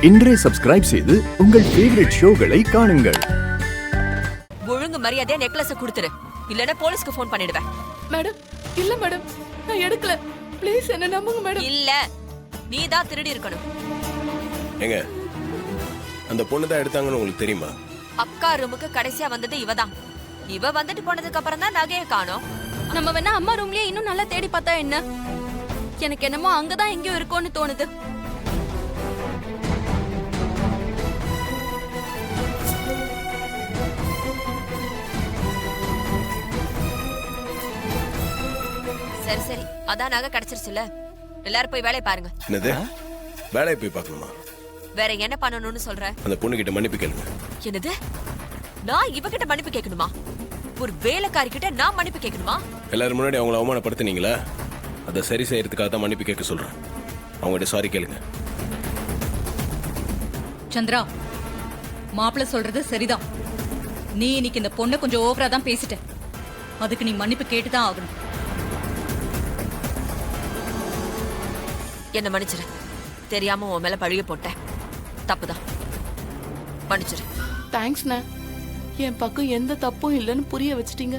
இன்றே சப்ஸ்கிரைப் செய்து உங்கள் ஃபேவரட் ஷோகளை காணுங்கள். ஒழுங்கு மரியாதையா நெக்லஸ கொடுத்துரு, இல்லனா போலீஸ்க்கு ஃபோன் பண்ணிடுவேன். மேடம் இல்ல மேடம், நான் எடுக்கல. ப்ளீஸ் என்ன நம்புங்க மேடம். இல்ல, நீ தான் திருடி இருக்கணும். ஏங்க, அந்த பொண்ணு தான் எடுத்தாங்கன்னு உங்களுக்கு தெரியுமா? அக்கா ரூமுக்கு கடைசியா வந்தது இவதான். இவ வந்துட்டு போனதுக்கு அப்புறம் தான் நகையை காணோம். நம்ம வேணா அம்மா ரூம்லயே இன்னும் நல்லா தேடி பார்த்தா என்ன? எனக்கு என்னமோ அங்கதான் எங்கேயோ இருக்கும்னு தோணுது. சரி சரி, அதான் நகை கிடைச்சிருச்சுல, எல்லாரும் போய் வேலையை பாருங்க. என்னது, வேலையை போய் பார்க்கணுமா? வேற என்ன பண்ணணும்னு சொல்ற? அந்த பொண்ணு கிட்ட மன்னிப்பு கேளுங்க. என்னது, நான் இவகிட்ட மன்னிப்பு கேட்கணுமா? ஒரு வேலைக்காரி கிட்ட நான் மன்னிப்பு கேட்கணுமா? எல்லாரும் முன்னாடி அவங்கள அவமானப்படுத்தினீங்களா? அதை சரி செய்யறதுக்காக தான் மன்னிப்பு கேட்க சொல்றேன். அவங்ககிட்ட சாரி கேளுங்க. சந்திரா, மாப்பிள்ள சொல்றது சரிதான். நீ இன்னைக்கு இந்த பொண்ணை கொஞ்சம் ஓவரா தான் பேசிட்ட. அதுக்கு நீ மன்னிப்பு கேட்டுதான் ஆகணும். என்ன மன்னிச்சிரு, தெரியாம உன் மேல பழிய போட்டேன், தப்புதான், மன்னிச்சிரு. தேங்க்ஸ்ண்ணே, என் பக்கம் எந்த தப்பும் இல்லைன்னு புரிய வச்சிட்டீங்க.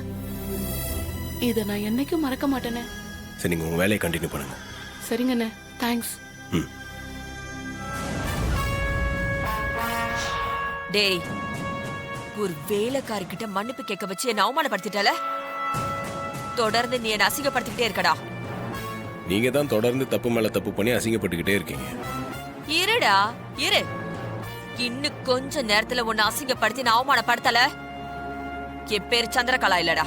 இதை நான் என்னைக்கும் மறக்க மாட்டேனே. சரி, நீங்க உங்க வேலையை கண்டினியூ பண்ணுங்க. சரிங்கண்ணே, தேங்க்ஸ். டேய், ஒரு வேலைக்காரி கிட்ட மன்னிப்பு கேட்க வச்சு என்ன அவமானப்படுத்திட்டால. தொடர்ந்து நீ என்ன அசிங்கப்படுத்திக்கிட்டே இருக்கடா. நீங்க தான் தொடர்ந்து தப்பு மேல தப்பு பண்ணி அசிங்கப்பட்டுக்கிட்டே இருக்கீங்க. இருடா இரு, இன்னும் கொஞ்ச நேரத்துல உன்னை அசிங்கப்படுத்தி நான் அவமானப்படுத்தல, என் பேரு சந்திரகலா இல்லடா.